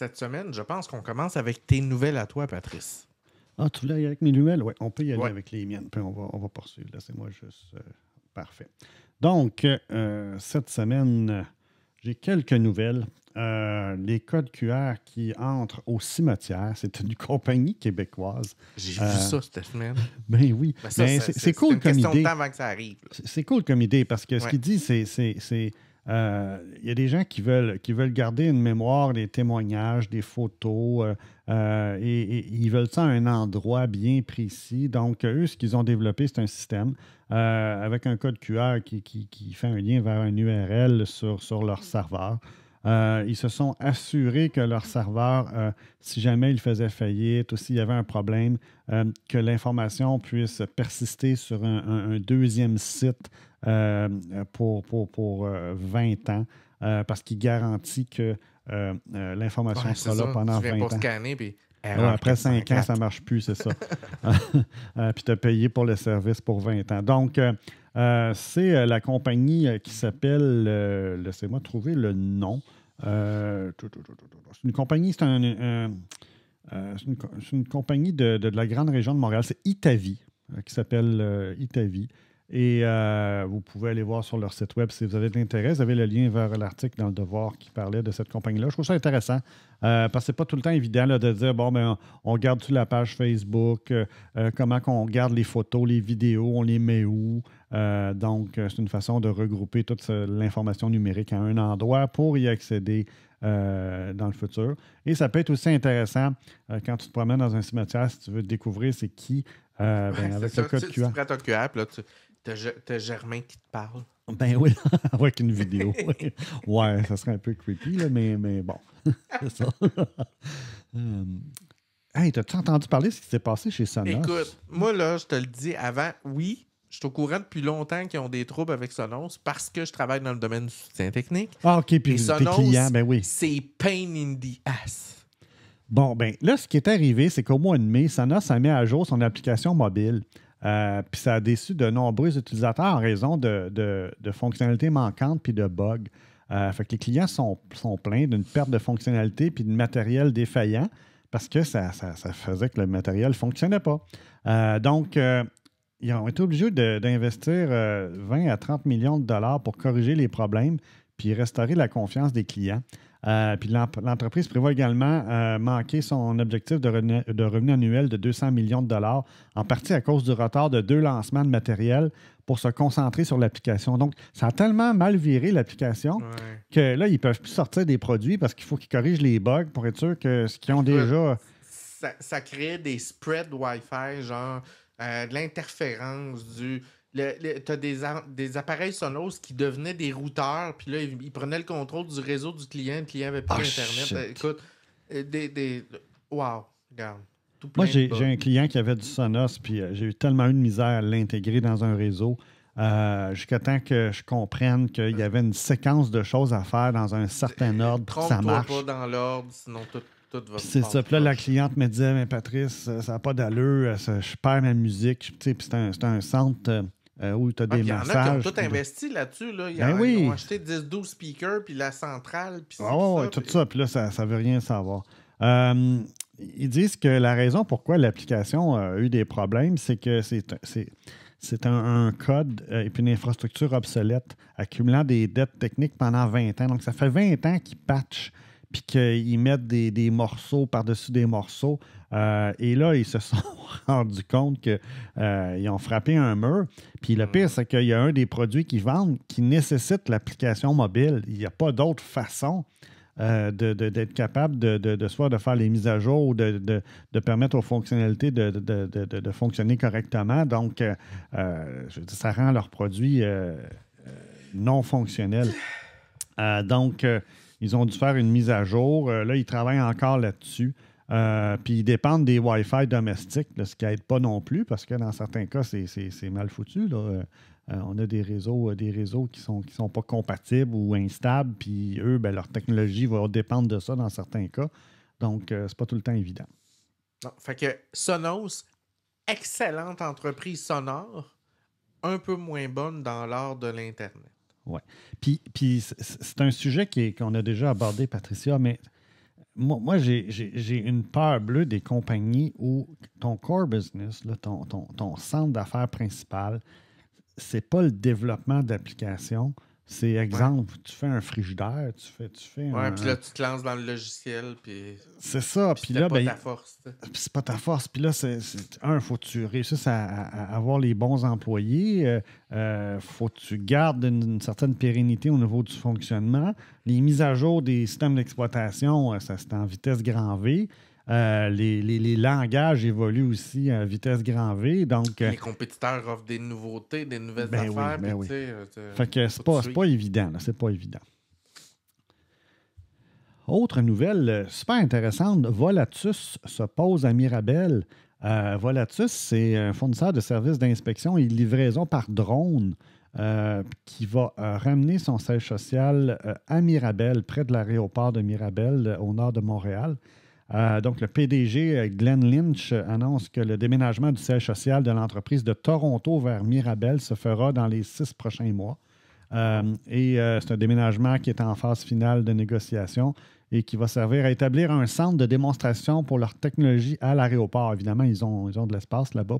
cette semaine, je pense qu'on commence avec tes nouvelles à toi, Patrice. Ah, tu voulais y aller avec mes nouvelles? Oui, on peut y aller Ouais. avec les miennes, puis on va poursuivre. Laissez-moi juste... parfait. Donc, cette semaine, j'ai quelques nouvelles. Les codes QR qui entrent au cimetière, c'est une compagnie québécoise. J'ai vu ça cette semaine. Ben oui. Mais ça, Ben, c'est cool une comme question de idée. temps avant que ça arrive. C'est cool comme idée parce que ce Ouais. qu'il dit, c'est il y a des gens qui veulent garder une mémoire, des témoignages, des photos, et ils veulent ça à un endroit bien précis. Donc, eux, ce qu'ils ont développé, c'est un système avec un code QR qui fait un lien vers un URL sur leur serveur. Ils se sont assurés que leur serveur, si jamais il faisait faillite ou s'il y avait un problème, que l'information puisse persister sur un deuxième site pour 20 ans, parce qu'il garantit que l'information sera là pendant tu viens 20 pas ans. scanner, puis Après 5 ans, ça ne marche plus, c'est ça. Puis tu as payé pour le service pour 20 ans. Donc, c'est la compagnie qui s'appelle, laissez-moi trouver le nom. C'est une compagnie, c'est une compagnie de la grande région de Montréal. C'est Itavi, qui s'appelle Itavi. Et vous pouvez aller voir sur leur site web si vous avez de l'intérêt. Vous avez le lien vers l'article dans Le Devoir qui parlait de cette compagnie-là. Je trouve ça intéressant parce que c'est pas tout le temps évident là, de dire, bon, ben, on garde-tu la page Facebook, comment on garde les photos, les vidéos, on les met où. Donc, c'est une façon de regrouper toute l'information numérique à un endroit pour y accéder dans le futur. Et ça peut être aussi intéressant quand tu te promènes dans un cimetière, si tu veux découvrir c'est qui, avec le code QR. Tu prends ton QR, puis là, t'as Germain qui te parle. Ben oui, avec une vidéo. Ouais, ça serait un peu creepy, là, mais bon, c'est ça. Hey, t'as-tu entendu parler de ce qui s'est passé chez Sonos? Écoute, moi, là, je te le dis avant, oui, je suis au courant depuis longtemps qu'ils ont des troubles avec Sonos parce que je travaille dans le domaine du soutien technique. Ah, OK, puis Et tes Sonos, clients, ben oui. c'est pain in the ass. Bon, ben là, ce qui est arrivé, c'est qu'au mois de mai, Sonos a mis à jour son application mobile. Puis ça a déçu de nombreux utilisateurs en raison de fonctionnalités manquantes puis de bugs. Fait que les clients sont plaints d'une perte de fonctionnalité puis de matériel défaillant parce que ça faisait que le matériel ne fonctionnait pas. Donc, ils ont été obligés d'investir 20 à 30 millions de dollars pour corriger les problèmes puis restaurer la confiance des clients. Puis l'entreprise prévoit également manquer son objectif de revenu annuel de 200 millions de dollars, en partie à cause du retard de 2 lancements de matériel pour se concentrer sur l'application. Donc, ça a tellement mal viré l'application que là, ils ne peuvent plus sortir des produits parce qu'il faut qu'ils corrigent les bugs pour être sûr que ce qu'ils ont déjà... Ça crée des spreads Wi-Fi, genre de l'interférence, t'as des appareils Sonos qui devenaient des routeurs, puis là, ils prenaient le contrôle du réseau du client, le client avait plus Internet. Écoute, wow, regarde. Moi, j'ai un client qui avait du Sonos, puis j'ai eu tellement eu de misère à l'intégrer dans un réseau, jusqu'à temps que je comprenne qu'il y avait une séquence de choses à faire dans un certain ordre pour que ça marche. Trompe-toi pas dans l'ordre, sinon tout va se C'est ça. Puis là, la cliente me disait, mais Patrice, ça n'a pas d'allure, je perds ma musique. Puis c'est un centre... où tu as des massages. Il y en a qui ont tout investi là-dessus. Là. Ils ont acheté 10-12 speakers, puis la centrale. Puis tout ça. Puis là, ça ne veut rien savoir. Ils disent que la raison pourquoi l'application a eu des problèmes, c'est que c'est un code et puis une infrastructure obsolète, accumulant des dettes techniques pendant 20 ans. Donc, ça fait 20 ans qu'ils patchent puis qu'ils mettent des morceaux par-dessus des morceaux. Et là, ils se sont rendus compte qu'ils ont frappé un mur. Puis le pire, c'est qu'il y a un des produits qu'ils vendent qui nécessite l'application mobile. Il n'y a pas d'autre façon d'être capable soit de faire les mises à jour ou de permettre aux fonctionnalités de fonctionner correctement. Donc, je veux dire, ça rend leurs produits non fonctionnels. Donc, ils ont dû faire une mise à jour. Là, ils travaillent encore là-dessus. Puis ils dépendent des Wi-Fi domestiques, là, ce qui n'aide pas non plus, parce que dans certains cas, c'est mal foutu. Là. On a des réseaux qui sont pas compatibles ou instables, puis eux, ben, leur technologie va dépendre de ça dans certains cas. Donc, c'est pas tout le temps évident. Non, fait que Sonos, excellente entreprise sonore, un peu moins bonne dans l'art de l'Internet. Oui. Puis c'est un sujet qu'on a déjà abordé, Patricia, mais moi j'ai une peur bleue des compagnies où ton core business, là, ton centre d'affaires principal, c'est pas le développement d'applications. C'est Ouais. exemple, tu fais un frigidaire, tu fais Ouais, puis là, tu te lances dans le logiciel, puis c'est ça. Puis c'était là, pas ben, ta force. Tu sais. c'est pas ta force. Puis là, faut que tu réussisses à avoir les bons employés. Faut que tu gardes une certaine pérennité au niveau du fonctionnement. Les mises à jour des systèmes d'exploitation, ça, c'est en vitesse grand V. Les langages évoluent aussi à vitesse grand V. Donc, Les compétiteurs offrent des nouveautés, des nouvelles ben oui, affaires, ben puis tu oui. sais, Fait que faut que tu c'est suives. pas évident, là, c'est pas évident. Autre nouvelle super intéressante, Volatus se pose à Mirabel. Volatus, c'est un fournisseur de services d'inspection et de livraison par drone qui va ramener son siège social à Mirabel, près de l'aéroport de Mirabel, au nord de Montréal. Donc, le PDG Glenn Lynch annonce que le déménagement du siège social de l'entreprise de Toronto vers Mirabel se fera dans les 6 prochains mois. Bon. C'est un déménagement qui est en phase finale de négociation et qui va servir à établir un centre de démonstration pour leur technologie à l'aéroport. Évidemment, ils ont de l'espace là-bas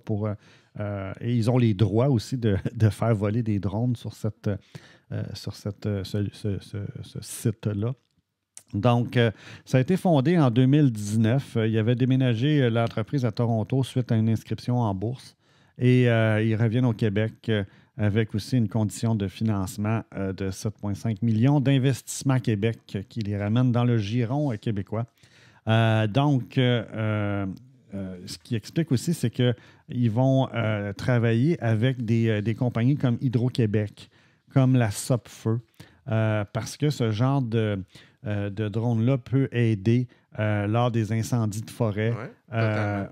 et ils ont les droits aussi de faire voler des drones sur ce site-là. Donc, ça a été fondé en 2019. Il avait déménagé l'entreprise à Toronto suite à une inscription en bourse. Et ils reviennent au Québec avec aussi une condition de financement de 7,5 millions d'investissement Québec qui les ramène dans le giron québécois. Ce qui explique aussi, c'est qu'ils vont travailler avec des compagnies comme Hydro-Québec, comme la Sopfeu, parce que ce genre de drone-là peut aider lors des incendies de forêt Ouais, totalement.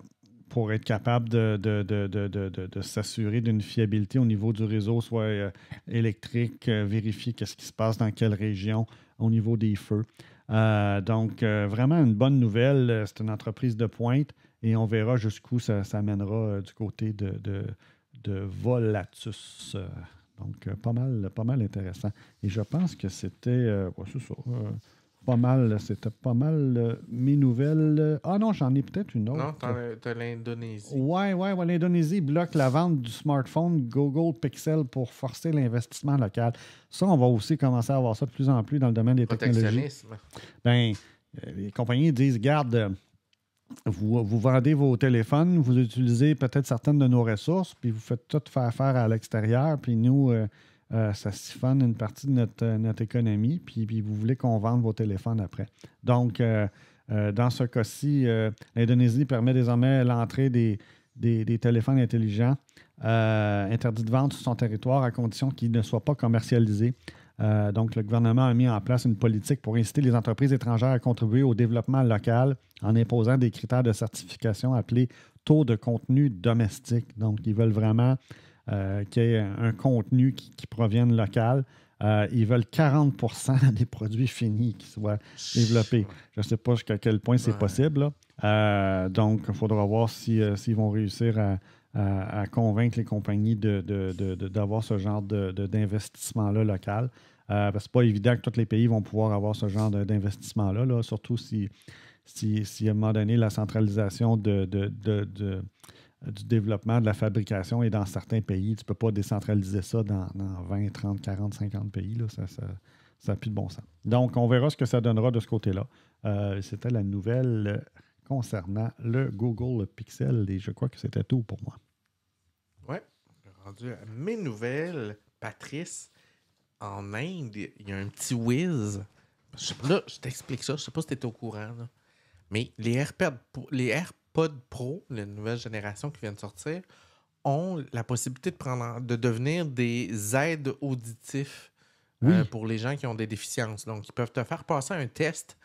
pour être capable de s'assurer d'une fiabilité au niveau du réseau, soit électrique, vérifier qu'est-ce qui se passe dans quelle région au niveau des feux. Vraiment une bonne nouvelle. C'est une entreprise de pointe et on verra jusqu'où ça mènera du côté de Volatus. Pas mal intéressant. Et je pense que c'était c'est ça, c'était pas mal mes nouvelles. Ah non, j'en ai peut-être une Non, autre. t'as l'Indonésie. Ouais, l'Indonésie bloque la vente du smartphone Google Pixel pour forcer l'investissement local. Ça, on va aussi commencer à voir ça de plus en plus dans le domaine des technologies. Protectionnisme. Ben, les compagnies disent, garde, vous vendez vos téléphones, vous utilisez peut-être certaines de nos ressources, puis vous faites tout faire affaire à l'extérieur, puis nous, ça siphonne une partie de notre économie, puis vous voulez qu'on vende vos téléphones après. Donc, dans ce cas-ci, l'Indonésie permet désormais l'entrée des téléphones intelligents interdits de vente sur son territoire à condition qu'ils ne soient pas commercialisés. Donc, le gouvernement a mis en place une politique pour inciter les entreprises étrangères à contribuer au développement local en imposant des critères de certification appelés taux de contenu domestique. Donc, ils veulent vraiment qu'il y ait un contenu qui provienne local. Ils veulent 40 des produits finis qui soient développés. Je ne sais pas jusqu'à quel point c'est possible. Donc, il faudra voir s'ils vont réussir à convaincre les compagnies d'avoir ce genre d'investissement-là local. Parce que ce n'est pas évident que tous les pays vont pouvoir avoir ce genre d'investissement-là, là, surtout si à un moment donné, la centralisation du développement de la fabrication est dans certains pays. Tu ne peux pas décentraliser ça dans 20, 30, 40, 50 pays. Là. Ça n'a plus de bon sens. Donc, on verra ce que ça donnera de ce côté-là. C'était la nouvelle concernant le Google Pixel et je crois que c'était tout pour moi. Ouais. Rendu à mes nouvelles, Patrice, en Inde, il y a un petit whiz. Là, je t'explique ça. Je sais pas si tu es au courant. Là. Mais les AirPods Pro, la nouvelle génération qui vient de sortir, ont la possibilité de devenir des aides auditifs pour les gens qui ont des déficiences. Donc, ils peuvent te faire passer un test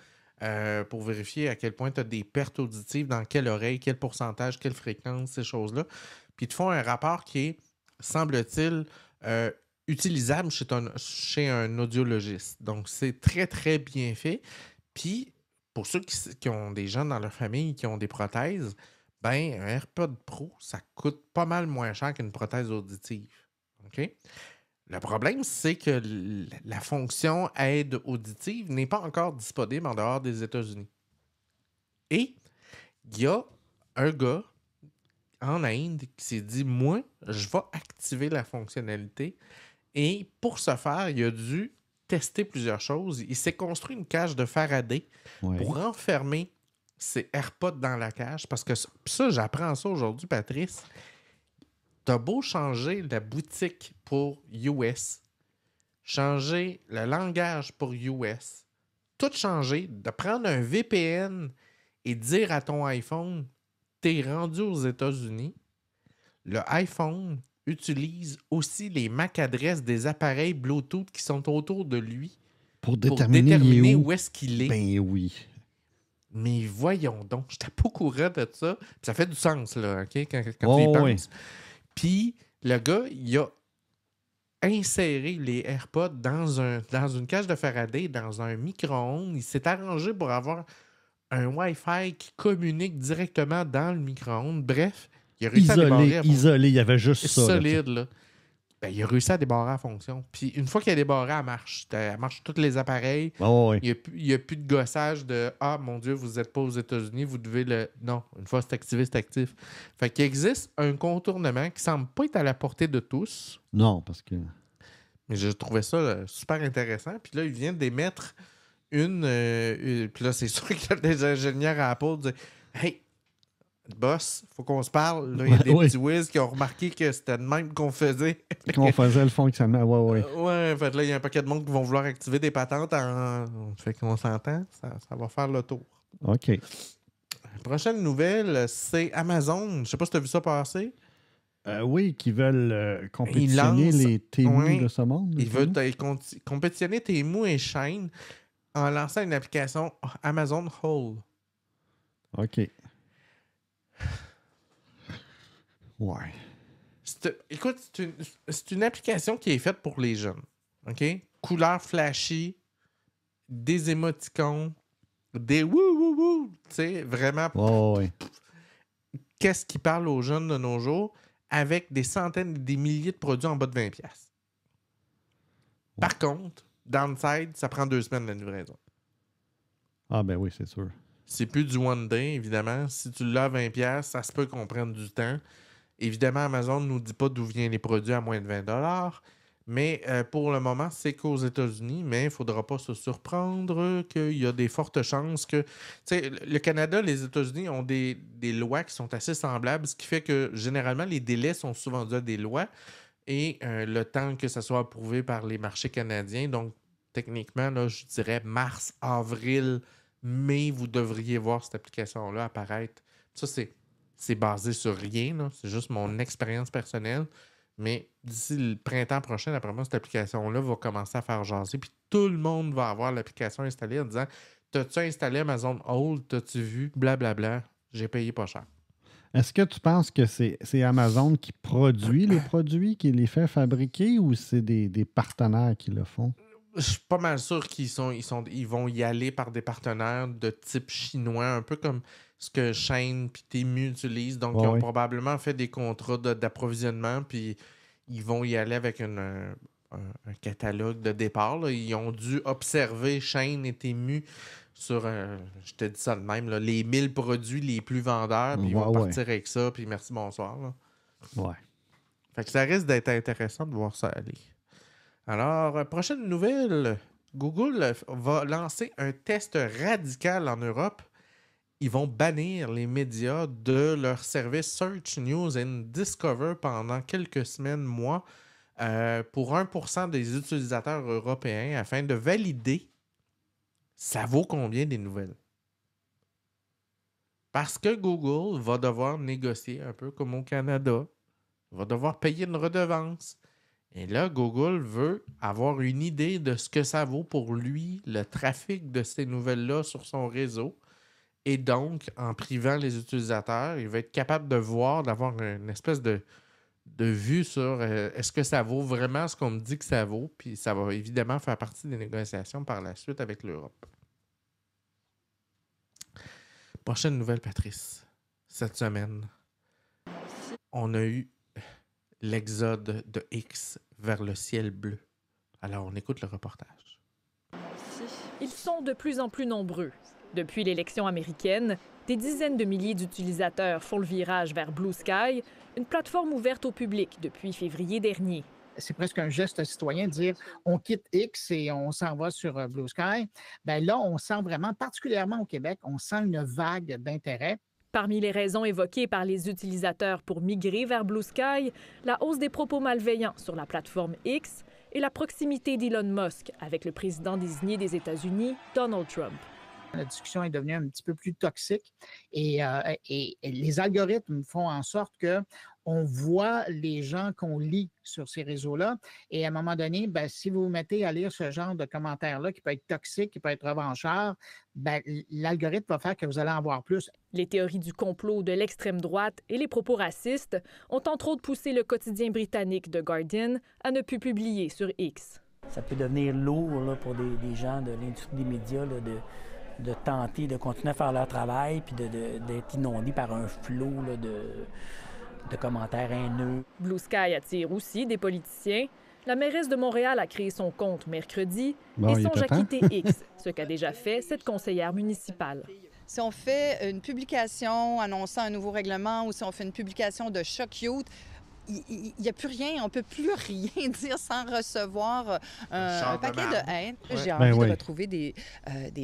pour vérifier à quel point tu as des pertes auditives, dans quelle oreille, quel pourcentage, quelle fréquence, ces choses-là. Puis, ils te font un rapport qui est, semble-t-il, utilisable chez un audiologiste. Donc, c'est très, très bien fait. Puis, pour ceux qui ont des gens dans leur famille qui ont des prothèses, ben, un AirPod Pro, ça coûte pas mal moins cher qu'une prothèse auditive. OK? Le problème, c'est que la fonction aide auditive n'est pas encore disponible en dehors des États-Unis. Et il y a un gars en Inde qui s'est dit, moi, je vais activer la fonctionnalité. Et pour ce faire, il a dû tester plusieurs choses. Il s'est construit une cage de Faraday pour enfermer ses AirPods dans la cage. Parce que ça, j'apprends ça aujourd'hui, Patrice. T'as beau changer la boutique pour US, changer le langage pour US, tout changer, de prendre un VPN et dire à ton iPhone, t'es rendu aux États-Unis, le iPhone utilise aussi les MAC adresses des appareils Bluetooth qui sont autour de lui pour déterminer où est-ce qu'il est. Ben oui. Mais voyons donc, j'étais pas au courant de ça. Puis ça fait du sens, là, OK, quand tu y penses. Puis le gars, il a inséré les AirPods dans une cage de Faraday, dans un micro-ondes. Il s'est arrangé pour avoir un Wi-Fi qui communique directement dans le micro-ondes. Bref, il a réussi à débarrer. Isolé, il y avait juste ça. Solide, là. Ben, il a réussi à débarrer la fonction. Puis une fois qu'il a débarré, elle marche. Elle marche tous les appareils. Il n'y a plus de gossage de « Ah, mon Dieu, vous n'êtes pas aux États-Unis, vous devez le... » Non, une fois c'est activé, c'est actif. Fait qu'il existe un contournement qui semble pas être à la portée de tous. Non, parce que... Mais je trouvais ça super intéressant. Puis là, il vient d'émettre une... Puis là, c'est sûr qu'il y a des ingénieurs à Apple qui disent « Hey, boss, faut qu'on se parle. » Là, il y a des petits whiz qui ont remarqué que c'était le même qu'on faisait. Qu'on faisait le fonctionnement, ouais. Ouais, fait là, il y a un paquet de monde qui vont vouloir activer des patentes. Fait qu'on s'entend, ça va faire le tour. OK. Prochaine nouvelle, c'est Amazon. Je sais pas si tu as vu ça passer. Oui, qui veulent compétitionner les Temu de ce monde. Ils veulent compétitionner Temu et Shein en lançant une application Amazon Whole. OK. Ouais. Écoute, c'est une application qui est faite pour les jeunes. OK? Couleurs flashy, des émoticônes, des wouh. Tu sais, vraiment. Ouais. Qu'est-ce qui parle aux jeunes de nos jours avec des centaines et des milliers de produits en bas de 20$. Par contre, downside, ça prend 2 semaines de livraison. Ah ben oui, c'est sûr. C'est plus du one day, évidemment. Si tu l'as à 20$, ça se peut qu'on prenne du temps. Évidemment, Amazon ne nous dit pas d'où viennent les produits à moins de 20$. Mais pour le moment, c'est qu'aux États-Unis. Mais il ne faudra pas se surprendre qu'il y a des fortes chances que... Tu sais, le Canada, les États-Unis ont des lois qui sont assez semblables, ce qui fait que généralement, les délais sont souvent dus à des lois et le temps que ça soit approuvé par les marchés canadiens. Donc, techniquement, là, je dirais mars, avril, mai, vous devriez voir cette application-là apparaître. Ça, c'est basé sur rien. Là. C'est juste mon expérience personnelle. Mais d'ici le printemps prochain, d'après moi, cette application-là va commencer à faire jaser. Puis tout le monde va avoir l'application installée en disant « T'as-tu installé Amazon Hold? T'as-tu vu? Blablabla. J'ai payé pas cher. » Est-ce que tu penses que c'est Amazon qui produit les produits, qui les fait fabriquer, ou c'est des partenaires qui le font? Je suis pas mal sûr qu'ils vont y aller par des partenaires de type chinois, un peu comme ce que Shein et Temu utilisent. Donc, ils ont probablement fait des contrats d'approvisionnement, puis ils vont y aller avec un catalogue de départ. Là. Ils ont dû observer Shein et Temu sur, je te dis ça de même, là, les 1000 produits les plus vendeurs, puis ils vont partir avec ça, puis merci, bonsoir. Là. Ouais. Fait que ça risque d'être intéressant de voir ça aller. Alors, prochaine nouvelle, Google va lancer un test radical en Europe. Ils vont bannir les médias de leur service Search News and Discover pendant quelques semaines, mois, pour 1% des utilisateurs européens afin de valider ça vaut combien des nouvelles. Parce que Google va devoir négocier un peu comme au Canada. Il va devoir payer une redevance. Et là, Google veut avoir une idée de ce que ça vaut pour lui, le trafic de ces nouvelles-là sur son réseau. Et donc, en privant les utilisateurs, il va être capable de voir, d'avoir une espèce de vue sur est-ce que ça vaut vraiment ce qu'on me dit que ça vaut. Puis ça va évidemment faire partie des négociations par la suite avec l'Europe. Prochaine nouvelle, Patrice. Cette semaine, on a eu l'exode de X vers le ciel bleu. Alors, on écoute le reportage. Ils sont de plus en plus nombreux. Depuis l'élection américaine, des dizaines de milliers d'utilisateurs font le virage vers Blue Sky, une plateforme ouverte au public depuis février dernier. C'est presque un geste citoyen de dire on quitte X et on s'en va sur Blue Sky. Bien là, on sent vraiment, particulièrement au Québec, on sent une vague d'intérêt. Parmi les raisons évoquées par les utilisateurs pour migrer vers Blue Sky, la hausse des propos malveillants sur la plateforme X et la proximité d'Elon Musk avec le président désigné des États-Unis, Donald Trump. La discussion est devenue un petit peu plus toxique et les algorithmes font en sorte que on voit les gens qu'on lit sur ces réseaux-là et à un moment donné, bien, si vous vous mettez à lire ce genre de commentaires-là qui peut être toxique, qui peut être revanchard, bien, l'algorithme va faire que vous allez en voir plus. Les théories du complot de l'extrême droite et les propos racistes ont entre autres poussé le quotidien britannique The Guardian à ne plus publier sur X. Ça peut devenir lourd là, pour des gens de l'industrie des médias là, de tenter de continuer à faire leur travail puis d'être inondés par un flot là, de commentaires haineux. Blue Sky attire aussi des politiciens. La mairesse de Montréal a créé son compte mercredi et songe à quitter X, ce qu'a déjà fait cette conseillère municipale. Si on fait une publication annonçant un nouveau règlement ou si on fait une publication de choc cute, il n'y a plus rien, on ne peut plus rien dire sans recevoir un paquet de haine. Ouais. J'ai envie de retrouver des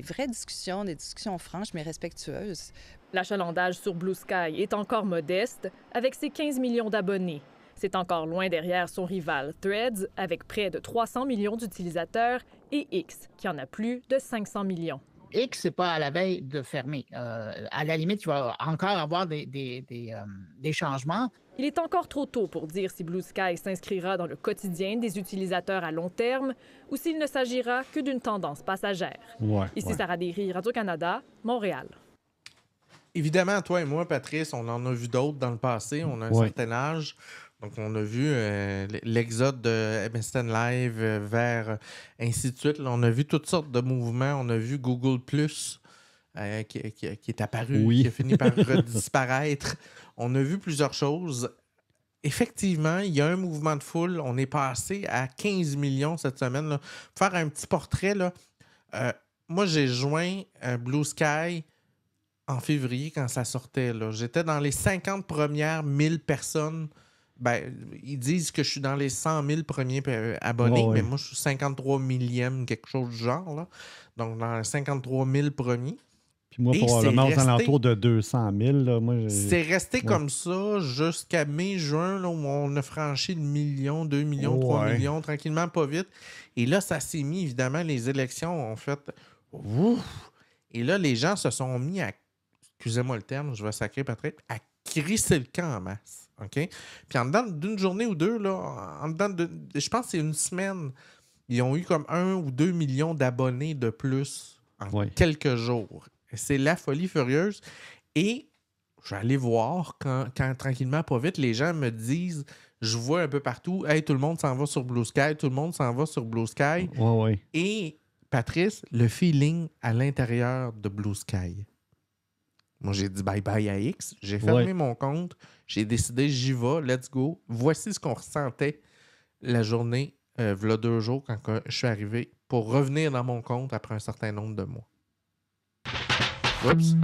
vraies discussions, des discussions franches mais respectueuses. L'achalandage sur Blue Sky est encore modeste, avec ses 15 millions d'abonnés. C'est encore loin derrière son rival Threads, avec près de 300 millions d'utilisateurs, et X, qui en a plus de 500 millions. X, c'est pas à la veille de fermer. À la limite, il va encore avoir des changements. Il est encore trop tôt pour dire si Blue Sky s'inscrira dans le quotidien des utilisateurs à long terme ou s'il ne s'agira que d'une tendance passagère. Ici Sarah Derry, Radio-Canada, Montréal. Évidemment, toi et moi, Patrice, on en a vu d'autres dans le passé. On a un certain âge. Donc, on a vu l'exode de MSN Live vers ainsi de suite. Là, on a vu toutes sortes de mouvements. On a vu Google+, qui est apparu, qui a fini par disparaître. On a vu plusieurs choses. Effectivement, il y a un mouvement de foule. On est passé à 15 millions cette semaine. Là. Pour faire un petit portrait, là, moi, j'ai joint Blue Sky en février quand ça sortait. Là. J'étais dans les 50 premières 1000 personnes. Ben, ils disent que je suis dans les 100 000 premiers abonnés, mais moi, je suis 53 millième, quelque chose du genre. Là. Donc, dans les 53 000 premiers. Puis moi, probablement aux alentours de 200 000. Là, c'est resté comme ça jusqu'à mai-juin, là, où on a franchi le million, 2 millions, 3 millions, tranquillement, pas vite. Et là, ça s'est mis, évidemment, les élections ont fait... Ouf! Et là, les gens se sont mis à... Excusez-moi le terme, je vais sacrer Patrick, à crisser le camp en masse. OK? Puis en dedans d'une journée ou deux, là, je pense que c'est une semaine, ils ont eu comme 1 ou 2 millions d'abonnés de plus en quelques jours. C'est la folie furieuse. Et je vais aller voir quand tranquillement, pas vite, les gens me disent, je vois un peu partout, hey, tout le monde s'en va sur Blue Sky, tout le monde s'en va sur Blue Sky. Et Patrice, le feeling à l'intérieur de Blue Sky. Moi, j'ai dit bye-bye à X. J'ai fermé mon compte. J'ai décidé, j'y vais, let's go. Voici ce qu'on ressentait la journée, v'là 2 jours, quand je suis arrivé, pour revenir dans mon compte après un certain nombre de mois. Oups!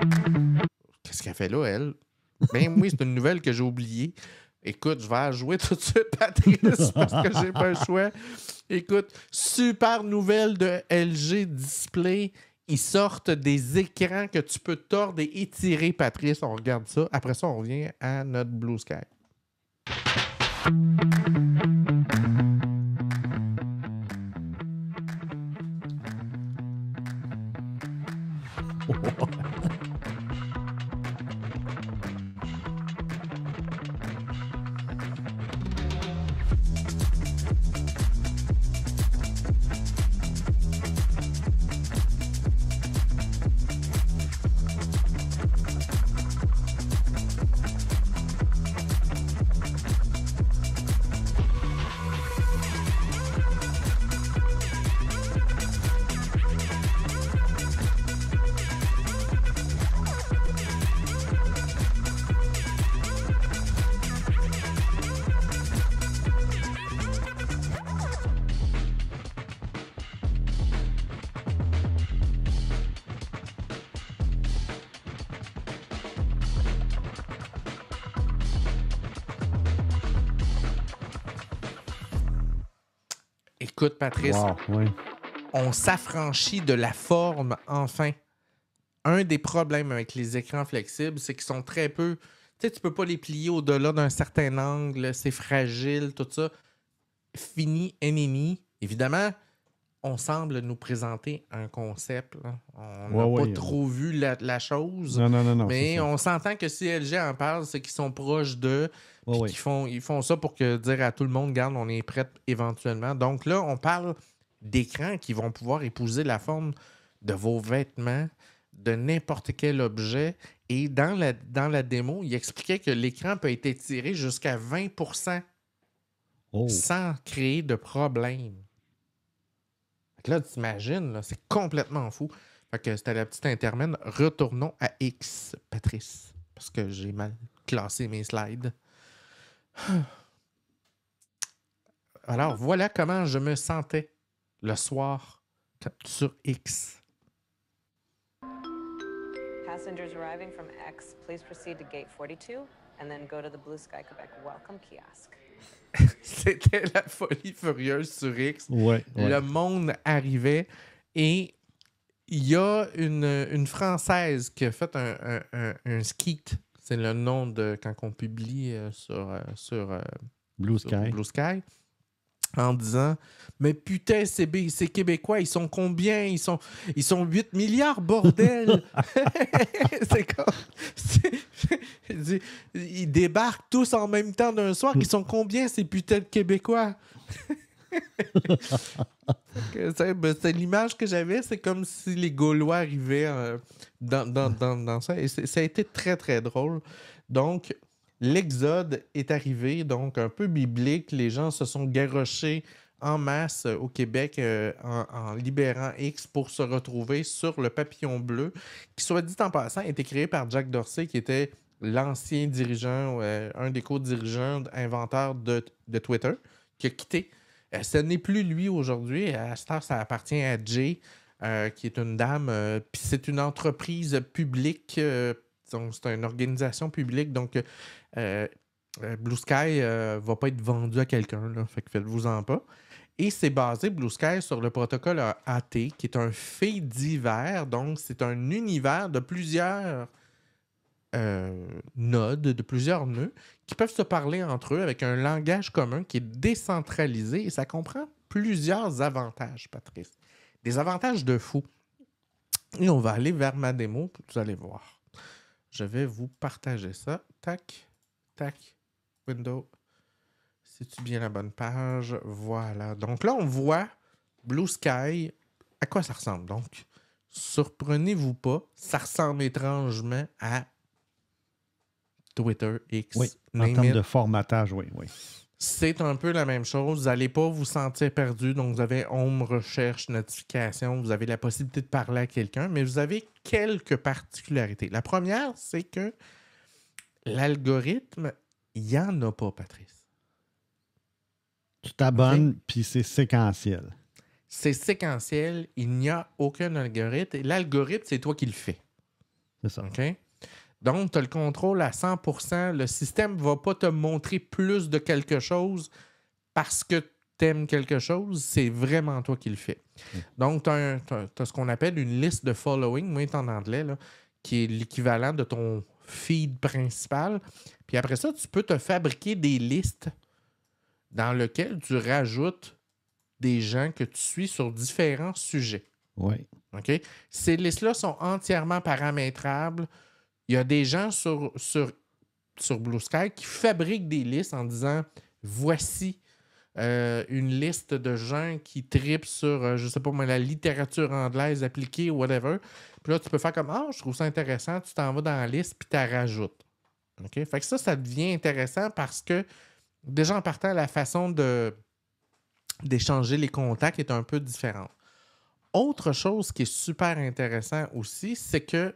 Qu'est-ce qu'elle fait là, elle? Ben oui, c'est une nouvelle que j'ai oubliée. Écoute, je vais la jouer tout de suite, Patrice, parce que j'ai pas le choix. Écoute, super nouvelle de LG Display. Ils sortent des écrans que tu peux tordre et étirer, Patrice. On regarde ça. Après ça, on revient à notre Blue Sky. Écoute, Patrice, Wow, oui. on s'affranchit de la forme, enfin. Un des problèmes avec les écrans flexibles, c'est qu'ils sont très peu... Tu sais, tu peux pas les plier au-delà d'un certain angle, c'est fragile, tout ça. Fini, ennemi. Évidemment, on semble nous présenter un concept. Là. On n'a pas trop vu la chose. Non. Mais on s'entend que si LG en parle, c'est qu'ils sont proches d'eux. Ils font ça pour dire à tout le monde, regarde, on est prêt éventuellement. Donc là, on parle d'écrans qui vont pouvoir épouser la forme de vos vêtements, de n'importe quel objet. Et dans la démo, il expliquait que l'écran peut être étiré jusqu'à 20% sans créer de problème. Là, tu t'imagines, là, c'est complètement fou. Fait que c'était la petite intermède. Retournons à X, Patrice, parce que j'ai mal classé mes slides. Alors, voilà comment je me sentais le soir sur X. Passengers arriving from X, please proceed to gate 42 and then go to the Blue Sky Quebec welcome kiosk. C'était la folie furieuse sur X. Le monde arrivait et il y a une Française qui a fait un skit. C'est le nom de quand on publie sur Blue Sky. En disant mais putain, c'est Québécois, ils sont combien? Ils sont 8 milliards, bordel! C'est comme. Ils débarquent tous en même temps d'un soir. Ils sont combien, ces putains de Québécois? C'est l'image que j'avais, c'est comme si les Gaulois arrivaient dans ça. Et ça a été très, très drôle. Donc, l'Exode est arrivé, donc un peu biblique. Les gens se sont garrochés en masse au Québec en libérant X pour se retrouver sur le papillon bleu, qui, soit dit en passant, a été créé par Jack Dorsey, qui était l'ancien dirigeant, un des co-dirigeants, inventeur de Twitter, qui a quitté. Ce n'est plus lui aujourd'hui. À cette heure, ça appartient à Jay, qui est une dame. Puis c'est une entreprise publique. Donc, c'est une organisation publique. Donc, Blue Sky va pas être vendu à quelqu'un. Là, fait que faites-vous-en pas. Et c'est basé, Blue Sky, sur le protocole AT, qui est un fait divers. Donc, c'est un univers de plusieurs nodes, de plusieurs nœuds, qui peuvent se parler entre eux avec un langage commun qui est décentralisé. Et ça comprend plusieurs avantages, Patrice. Des avantages de fou. Et on va aller vers ma démo, puis vous allez voir. Je vais vous partager ça. Tac, tac, window. C'est-tu bien la bonne page? Voilà. Donc là, on voit Blue Sky. À quoi ça ressemble? Donc, surprenez-vous pas, ça ressemble étrangement à Twitter, X. Oui, en termes de formatage, oui. C'est un peu la même chose. Vous n'allez pas vous sentir perdu. Donc, vous avez home, recherche, notification. Vous avez la possibilité de parler à quelqu'un, mais vous avez quelques particularités. La première, c'est que l'algorithme, il n'y en a pas, Patrice. Tu t'abonnes, puis c'est séquentiel. C'est séquentiel. Il n'y a aucun algorithme. Et l'algorithme, c'est toi qui le fais. C'est ça. OK? Donc, tu as le contrôle à 100%. Le système ne va pas te montrer plus de quelque chose parce que tu aimes quelque chose. C'est vraiment toi qui le fais. Donc, tu as ce qu'on appelle une liste de following, moi, c'est en anglais, là, qui est l'équivalent de ton feed principal. Puis après ça, tu peux te fabriquer des listes dans lesquelles tu rajoutes des gens que tu suis sur différents sujets. Oui. OK? Ces listes-là sont entièrement paramétrables. Il y a des gens sur Blue Sky qui fabriquent des listes en disant voici une liste de gens qui tripent sur, je sais pas moi, la littérature anglaise appliquée ou whatever. Puis là, tu peux faire comme je trouve ça intéressant, tu t'en vas dans la liste puis tu la rajoutes. OK? Fait que ça devient intéressant parce que déjà en partant, la façon d'échanger les contacts est un peu différente. Autre chose qui est super intéressant aussi, c'est que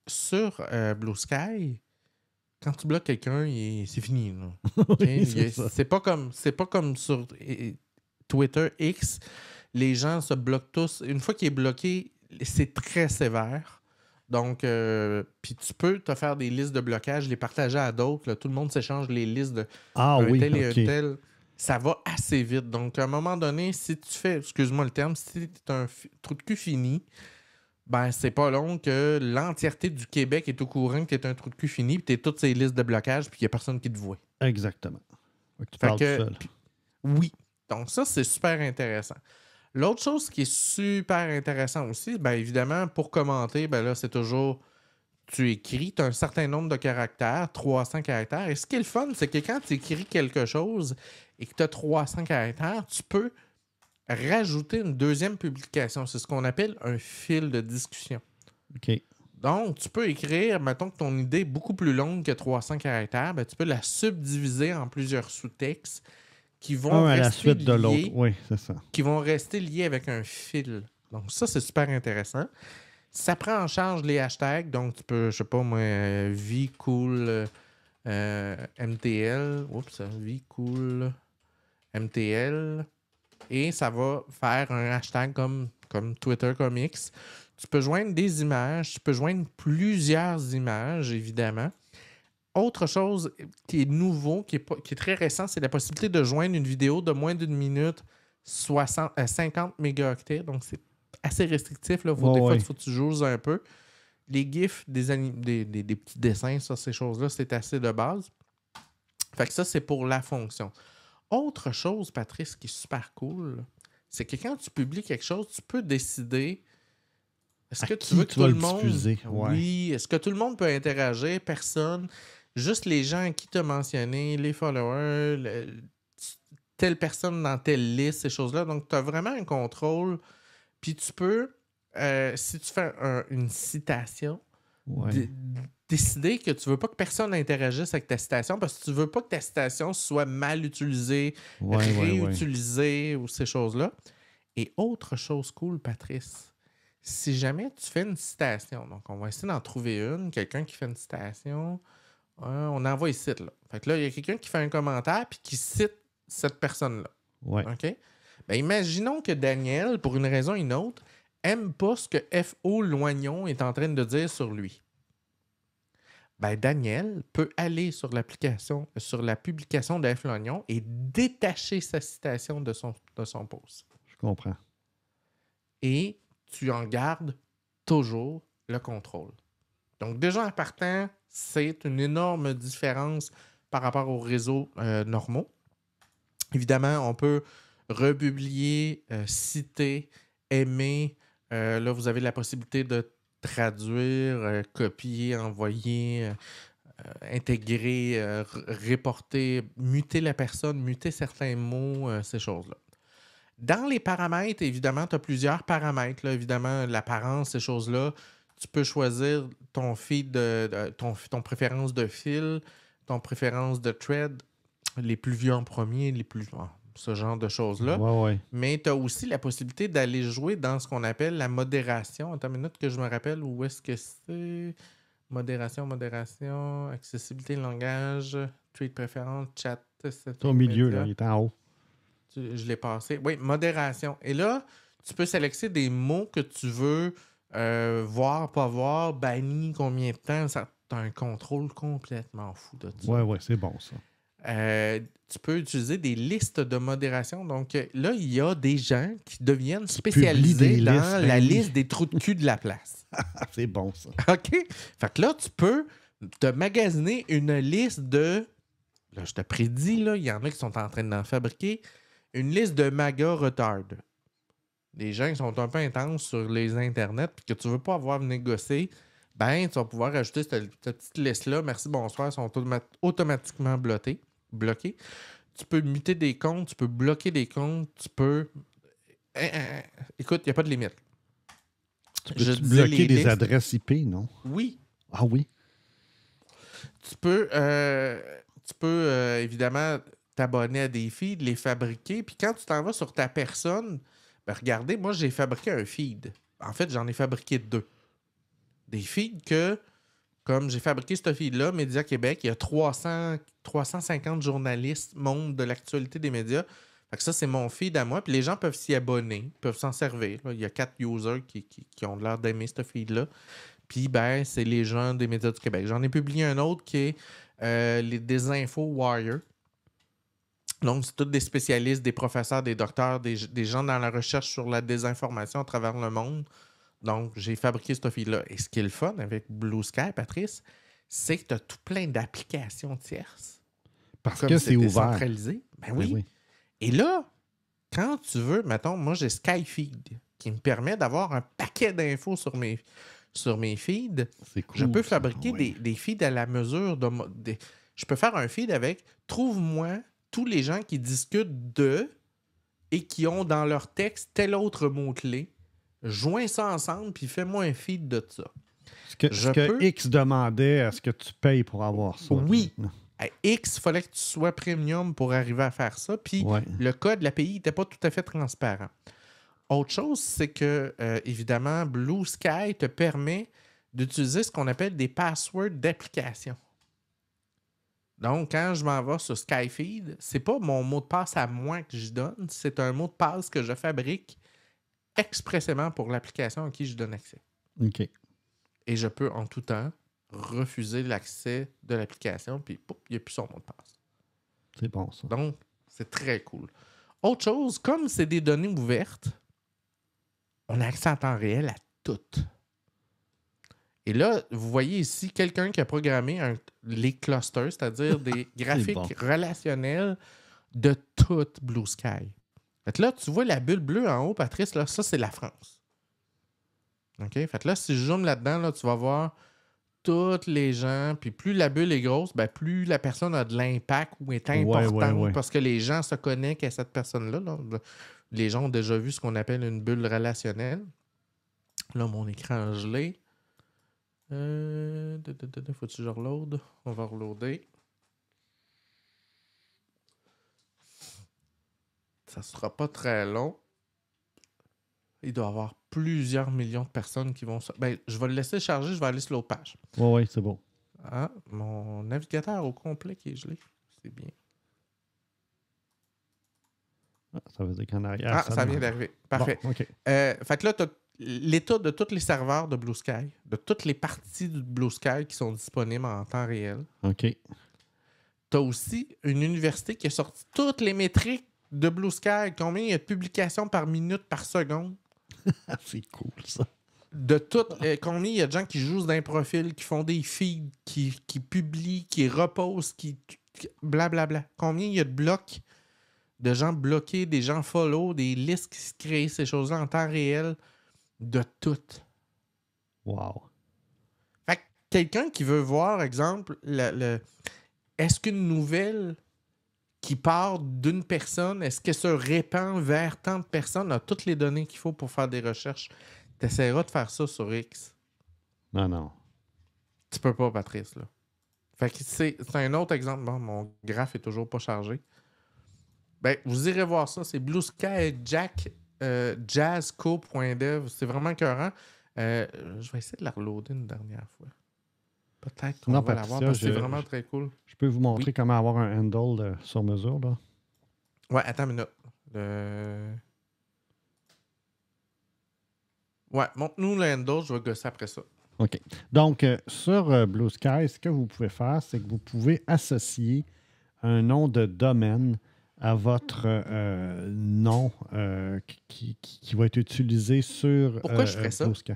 sur Blue Sky, quand tu bloques quelqu'un, c'est fini. Là. Okay? Oui, c'est pas comme sur Twitter X. Les gens se bloquent tous. Une fois qu'il est bloqué, c'est très sévère. Donc, puis tu peux te faire des listes de blocage, les partager à d'autres. Là. Tout le monde s'échange les listes de tel et un tel. ça va assez vite. Donc, à un moment donné, si tu fais, excuse-moi le terme, si tu as un trou de cul fini, ben, c'est pas long que l'entièreté du Québec est au courant que tu es un trou de cul fini, puis tu es toutes ces listes de blocage, puis il n'y a personne qui te voit. Exactement. Tu Fait parles que, tout seul. oui. Donc, ça, c'est super intéressant. L'autre chose qui est super intéressant aussi, bien évidemment, pour commenter, ben là, c'est toujours tu écris, tu as un certain nombre de caractères, 300 caractères. Et ce qui est le fun, c'est que quand tu écris quelque chose et que tu as 300 caractères, tu peux rajouter une deuxième publication. C'est ce qu'on appelle un fil de discussion. OK. Donc, tu peux écrire, mettons que ton idée est beaucoup plus longue que 300 caractères, ben, tu peux la subdiviser en plusieurs sous-textes qui vont Un à la rester suite de l'autre. liés, Oui, c'est ça. qui vont rester liés avec un fil. Donc, ça, c'est super intéressant. Ça prend en charge les hashtags. Donc, tu peux, je sais pas moi, vie cool MTL. Oups, vie cool MTL. Et ça va faire un hashtag comme Twitter Comics. Tu peux joindre des images. Tu peux joindre plusieurs images, évidemment. Autre chose qui est nouveau, qui est très récent, c'est la possibilité de joindre une vidéo de moins d'une minute 50 mégaoctets. Donc, c'est assez restrictif. Là. Des fois, il faut que tu joues un peu. Les GIFs, des petits dessins, ça, ces choses-là, c'est assez de base. Fait que ça, c'est pour la fonction. Autre chose, Patrice, qui est super cool, c'est que quand tu publies quelque chose, tu peux décider est-ce que tu veux que tout le monde... diffuser? Ouais. Oui. Est-ce que tout le monde peut interagir? Personne. Juste les gens qui t'ont mentionné, les followers, telle personne dans telle liste, ces choses-là. Donc, tu as vraiment un contrôle. Puis tu peux, si tu fais une citation, décider que tu veux pas que personne interagisse avec ta citation parce que tu veux pas que ta citation soit mal utilisée, réutilisée ou ces choses-là. Et autre chose cool, Patrice, si jamais tu fais une citation, donc on va essayer d'en trouver une, quelqu'un qui fait une citation, on envoie ici, là. Fait que là, il y a quelqu'un qui fait un commentaire puis qui cite cette personne-là. Ouais. OK? Ben, imaginons que Daniel, pour une raison ou une autre, aime pas ce que F.O. Loignon est en train de dire sur lui. Ben, Daniel peut aller sur l'application, sur la publication de F. Loignon et détacher sa citation de son post. Je comprends. Et tu en gardes toujours le contrôle. Donc, déjà en partant, c'est une énorme différence par rapport aux réseaux normaux. Évidemment, on peut republier, citer, aimer. Là, vous avez la possibilité de traduire, copier, envoyer, intégrer, reporter, muter la personne, muter certains mots, ces choses-là. Dans les paramètres, évidemment, tu as plusieurs paramètres. Là. Évidemment, l'apparence, ces choses-là. Tu peux choisir ton feed, ton préférence de fil, ton préférence de thread, les plus vieux en premier, les plus... ce genre de choses-là. Ouais. Mais tu as aussi la possibilité d'aller jouer dans ce qu'on appelle la modération. Attends une minute que je me rappelle où est-ce que c'est. Modération, accessibilité, langage, tweet préférence, chat. C'est au milieu, là, il est en haut. Je l'ai passé. Oui, modération. Et là, tu peux sélectionner des mots que tu veux voir, pas voir, banni, combien de temps. Tu as un contrôle complètement fou de ça. Ouais, c'est bon, ça. Tu peux utiliser des listes de modération. Donc là, il y a des gens qui deviennent spécialisés dans la liste des trous de cul de la place. C'est bon, ça. OK? Fait que là, tu peux te magasiner une liste de... Là, je te prédis, là, il y en a qui sont en train d'en fabriquer. Une liste de MAGA retard. Des gens qui sont un peu intenses sur les internets et que tu ne veux pas avoir négocié, ben, tu vas pouvoir ajouter cette petite liste-là. Merci, bonsoir, sont automatiquement bloqués. Tu peux muter des comptes, tu peux bloquer des comptes, tu peux... Écoute, il n'y a pas de limite. Tu peux bloquer des adresses IP, non? Oui. Ah oui? Tu peux évidemment t'abonner à des feeds, les fabriquer. Puis quand tu t'en vas sur ta personne, ben regardez, moi, j'ai fabriqué un feed. En fait, j'en ai fabriqué 2. Des feeds que, comme j'ai fabriqué ce feed-là, Média Québec, il y a 350 journalistes monde de l'actualité des médias. Fait que ça, c'est mon feed à moi. Puis les gens peuvent s'y abonner, peuvent s'en servir. Là. Il y a 4 users qui ont l'air d'aimer ce feed-là. Puis, ben, c'est les gens des médias du Québec. J'en ai publié un autre qui est des infos Wire. Donc, c'est tous des spécialistes, des professeurs, des docteurs, des gens dans la recherche sur la désinformation à travers le monde. Donc, j'ai fabriqué ce feed-là. Et ce qui est le fun avec Blue Sky, Patrice, c'est que tu as tout plein d'applications tierces. Parce Comme que c'est ouvert. centralisé. Ben oui. Et là, quand tu veux, mettons, moi, j'ai Skyfeed qui me permet d'avoir un paquet d'infos sur mes feeds. C'est cool. Je peux fabriquer des feeds à la mesure de... Je peux faire un feed avec « Trouve-moi tous les gens qui discutent de et qui ont dans leur texte tel autre mot-clé. Joins ça ensemble puis fais-moi un feed de ça. » Ce que X demandait, est-ce que tu payes pour avoir ça? Oui. À X, il fallait que tu sois premium pour arriver à faire ça. Puis le code de l'API n'était pas tout à fait transparent. Autre chose, c'est que, évidemment, Blue Sky te permet d'utiliser ce qu'on appelle des passwords d'application. Donc, quand je m'en vais sur Skyfeed, c'est pas mon mot de passe à moi que je donne, c'est un mot de passe que je fabrique expressément pour l'application à qui je donne accès. OK. Et je peux, en tout temps, refuser l'accès de l'application, puis il n'y a plus son mot de passe. C'est bon, ça. Donc, c'est très cool. Autre chose, comme c'est des données ouvertes, on a accès en temps réel à toutes. Et là, vous voyez ici quelqu'un qui a programmé les clusters, c'est-à-dire des graphiques relationnels de toute Blue Sky. Fait que là, tu vois la bulle bleue en haut, Patrice, là, ça, c'est la France. OK? Fait que là, si je zoome là-dedans, là, tu vas voir tous les gens, puis plus la bulle est grosse, ben, plus la personne a de l'impact ou est importante parce que les gens se connectent à cette personne-là. Là. Les gens ont déjà vu ce qu'on appelle une bulle relationnelle. Là, mon écran gelé. Faut-tu que je reload? On va reloader. Ça sera pas très long. Il doit y avoir plusieurs millions de personnes qui vont... Ben, je vais le laisser charger, je vais aller sur l'autre page. Oui, c'est bon. Ah, mon navigateur au complet qui est gelé. C'est bien. Ah, ça veut dire qu'en arrière... Ah, ça vient d'arriver. Parfait. Bon, OK. Fait que là, tu as l'état de tous les serveurs de Blue Sky, de toutes les parties de Blue Sky qui sont disponibles en temps réel. OK. Tu as aussi une université qui a sorti toutes les métriques de Blue Sky. Combien il y a de publications par minute, par seconde? C'est cool, ça. De toutes, combien il y a de gens qui jouent dans un profil, qui font des feeds, qui publient, qui reposent, qui blablabla. Combien il y a de blocs, de gens bloqués, des gens follow, des listes qui se créent, ces choses-là en temps réel, de toutes. Wow. Fait que quelqu'un qui veut voir, exemple, est-ce qu'une nouvelle qui part d'une personne, est-ce qu'elle se répand vers tant de personnes, a toutes les données qu'il faut pour faire des recherches? Tu essaieras de faire ça sur X. Non. Tu peux pas, Patrice, là. Fait que c'est un autre exemple. Bon, mon graphe est toujours pas chargé. Ben, vous irez voir ça. C'est Blue Sky jazzco.dev. C'est vraiment écœurant. Je vais essayer de la reloader une dernière fois. Peut-être qu'on va l'avoir parce que c'est vraiment très cool. Je peux vous montrer comment avoir un handle sur mesure, là? Ouais, attends une minute. Ouais, montre-nous le handle, je vais gosser après ça. OK. Donc, sur Blue Sky, ce que vous pouvez faire, c'est que vous pouvez associer un nom de domaine à votre nom qui va être utilisé sur Pourquoi je ferais ça? Blue Sky.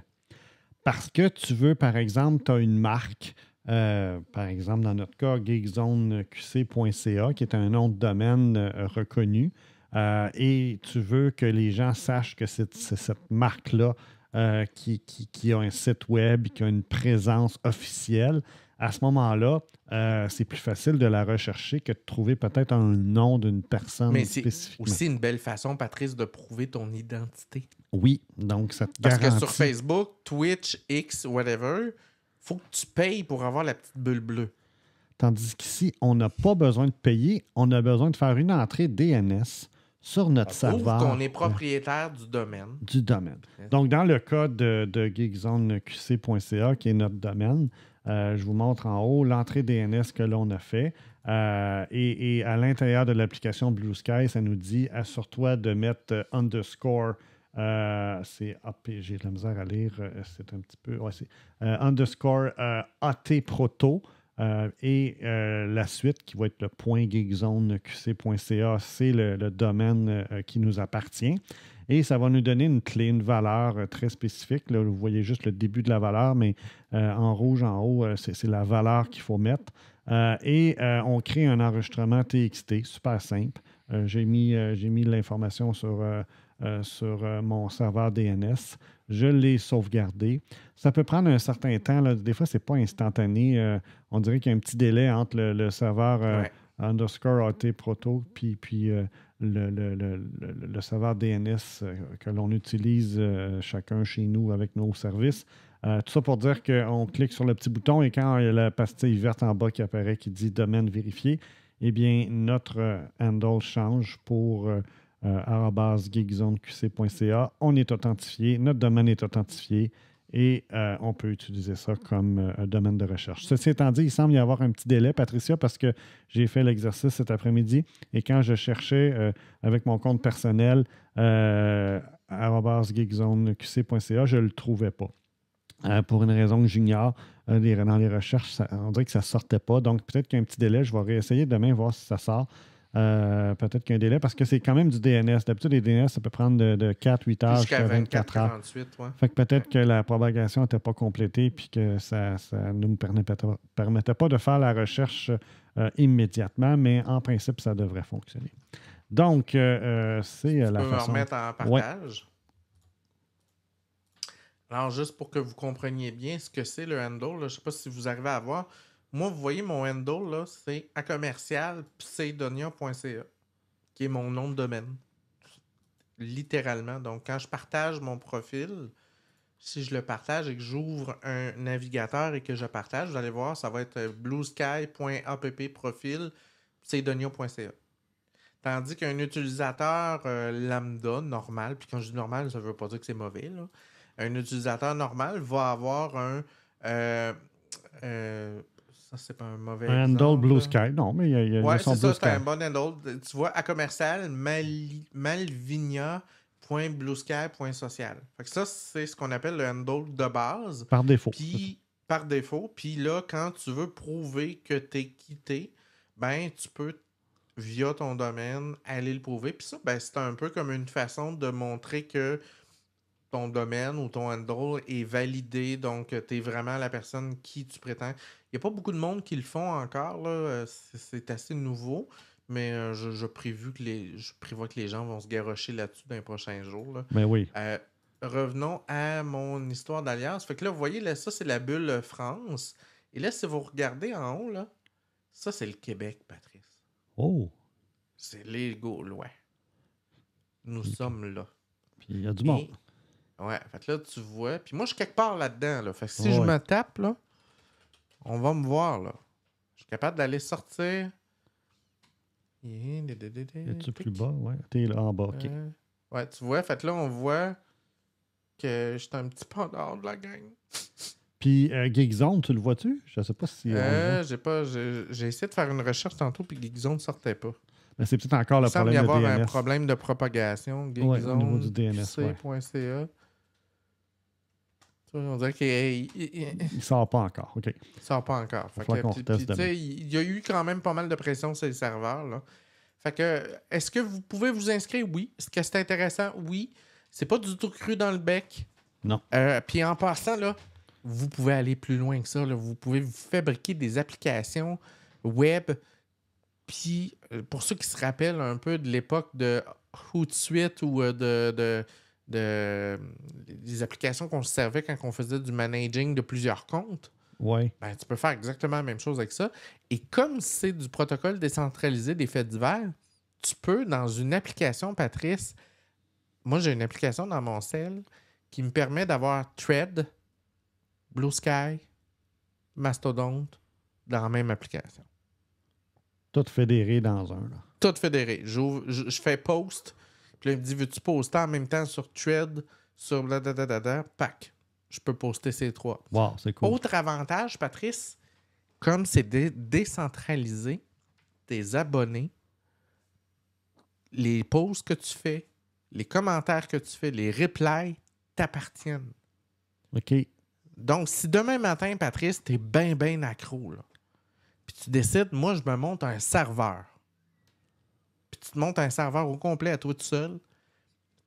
Parce que tu veux, par exemple, tu as une marque, par exemple, dans notre cas, geekzoneqc.ca, qui est un nom de domaine reconnu, et tu veux que les gens sachent que c'est cette marque-là qui a un site web, qui a une présence officielle. À ce moment-là, c'est plus facile de la rechercher que de trouver peut-être un nom d'une personne spécifiquement. Mais c'est aussi une belle façon, Patrice, de prouver ton identité. Oui, donc ça te Parce garantit... que sur Facebook, Twitch, X, whatever, il faut que tu payes pour avoir la petite bulle bleue. Tandis qu'ici, on n'a pas besoin de payer, on a besoin de faire une entrée DNS sur notre serveur. Prouve qu'on est propriétaire du domaine. Du domaine. Donc, dans le cas de geekzoneqc.ca, qui est notre domaine, je vous montre en haut l'entrée DNS que l'on a fait. Et à l'intérieur de l'application Blue Sky, ça nous dit assure-toi de mettre underscore. C'est j'ai de la misère à lire. C'est un petit peu. Ouais, c'est underscore AT Proto. Et la suite, qui va être le .geekzoneqc.ca, c'est le domaine qui nous appartient. Et ça va nous donner une clé, une valeur très spécifique. Là, vous voyez juste le début de la valeur, mais en rouge en haut, c'est la valeur qu'il faut mettre. Et on crée un enregistrement TXT, super simple. J'ai mis l'information sur mon serveur DNS. Je l'ai sauvegardé. Ça peut prendre un certain temps. Là. Des fois, ce n'est pas instantané. On dirait qu'il y a un petit délai entre le serveur underscore AT Proto puis le serveur DNS que l'on utilise chacun chez nous avec nos services. Tout ça pour dire qu'on clique sur le petit bouton et quand il y a la pastille verte en bas qui apparaît qui dit « Domaine vérifié », eh bien, notre handle change pour @geekzoneqc.ca. On est authentifié, notre domaine est authentifié et on peut utiliser ça comme domaine de recherche. Ceci étant dit, il semble y avoir un petit délai, Patricia, parce que j'ai fait l'exercice cet après-midi et quand je cherchais avec mon compte personnel @geekzoneqc.ca, je ne le trouvais pas. Pour une raison que j'ignore, dans les recherches, on dirait que ça ne sortait pas. Donc, peut-être qu'il y a un petit délai. Je vais réessayer demain, voir si ça sort. Peut-être qu'il y a un délai parce que c'est quand même du DNS. D'habitude, les DNS, ça peut prendre de 4-8 heures jusqu'à 24 heures. 48, ouais. Fait que peut-être que la propagation n'était pas complétée puis que ça ne nous permettait pas de faire la recherche immédiatement, mais en principe, ça devrait fonctionner. Donc, c'est la façon... Tu peux me remettre en partage? Ouais. Alors, juste pour que vous compreniez bien ce que c'est le handle, je ne sais pas si vous arrivez à voir. Moi, vous voyez, mon handle, là, c'est @commercial.pseudonia.ca, qui est mon nom de domaine. Littéralement. Donc, quand je partage mon profil, si je le partage et que j'ouvre un navigateur et que je partage, vous allez voir, ça va être bluesky.app profil pseudonia.ca. Tandis qu'un utilisateur lambda, normal, puis quand je dis normal, ça ne veut pas dire que c'est mauvais, là. Un utilisateur normal va avoir un... ça, c'est pas un mauvais exemple. Handle Blue Sky. Non, mais il y a son c'est Blue ça, Sky. c'est un bon handle. Tu vois, @ malvinia.bluesky.social. Fait que ça, c'est ce qu'on appelle le handle de base. Par défaut. Par défaut. Puis là, quand tu veux prouver que tu es quitté, ben tu peux, via ton domaine, aller le prouver. Puis ça, ben, c'est un peu comme une façon de montrer que ton domaine ou ton handle est validé, donc tu es vraiment la personne qui tu prétends. Il n'y a pas beaucoup de monde qui le font encore, là. C'est assez nouveau, mais je prévois que les gens vont se garrocher là-dessus dans les prochains jours. Là. Ben oui. Revenons à mon histoire d'alliance. Fait que là, vous voyez, là, ça, c'est la bulle France. Et là, si vous regardez en haut, là, ça, c'est le Québec, Patrice. Oh! C'est les Gaulois. Nous sommes là. Puis il y a du monde. Ouais, fait que là, tu vois. Puis moi, je suis quelque part là-dedans. Là. Fait que si je me tape, là, on va me voir, là. Je suis capable d'aller sortir. Es-tu plus bas? Ouais. T'es là en bas, OK. Ouais, tu vois. Fait que là, on voit que j'étais un petit peu en dehors de la gang. Puis Geekzone, tu le vois-tu? Je sais pas si... j'ai essayé de faire une recherche tantôt, puis Geekzone ne sortait pas. Mais c'est peut-être encore le problème de DNS. Il semble y avoir un problème de propagation. Geekzone, au niveau du DNS, .ca. On dirait qu'il ne sort pas encore. OK. Il sort pas encore. Il y a eu quand même pas mal de pression sur les serveurs. Là. Fait que, est-ce que vous pouvez vous inscrire? Oui. Est-ce que c'est intéressant? Oui. C'est pas du tout cru dans le bec. Non. Puis en passant, là, vous pouvez aller plus loin que ça. Là. Vous pouvez vous fabriquer des applications web. Puis, pour ceux qui se rappellent un peu de l'époque de Hootsuite ou des applications qu'on se servait quand on faisait du managing de plusieurs comptes, ouais. Ben, tu peux faire exactement la même chose avec ça. Et comme c'est du protocole décentralisé des faits divers, tu peux, dans une application, Patrice, moi j'ai une application dans mon cell qui me permet d'avoir Thread, Blue Sky, Mastodon dans la même application. Tout fédéré dans un. Là. Tout fédéré. Je fais post. Puis là, il me dit, veux-tu poster en même temps sur Thread, sur blablabla, pack. Je peux poster ces trois. Wow, c'est cool. Autre avantage, Patrice, comme c'est décentralisé, tes abonnés, les posts que tu fais, les commentaires que tu fais, les replies t'appartiennent. OK. Donc, si demain matin, Patrice, t'es bien accro, là, Puis tu décides, moi, je me monte un serveur. Puis tu te montes un serveur au complet à toi tout seul.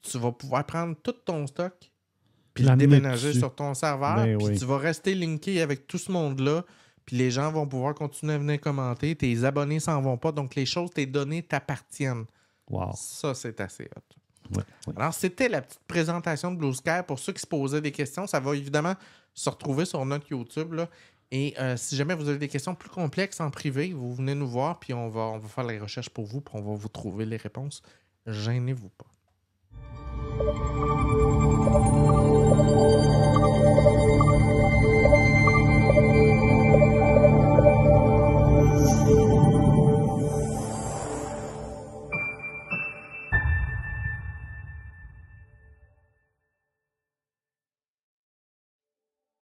Tu vas pouvoir prendre tout ton stock puis le déménager sur ton serveur. Puis tu vas rester linké avec tout ce monde-là. Puis les gens vont pouvoir continuer à venir commenter. Tes abonnés s'en vont pas. Donc, les choses, tes données t'appartiennent. Wow. Ça, c'est assez hot. Ouais. Alors, c'était la petite présentation de Blue Sky. Pour ceux qui se posaient des questions, ça va évidemment se retrouver sur notre YouTube, là. Et si jamais vous avez des questions plus complexes en privé, vous venez nous voir, puis on va faire les recherches pour vous, puis on va vous trouver les réponses. Gênez-vous pas.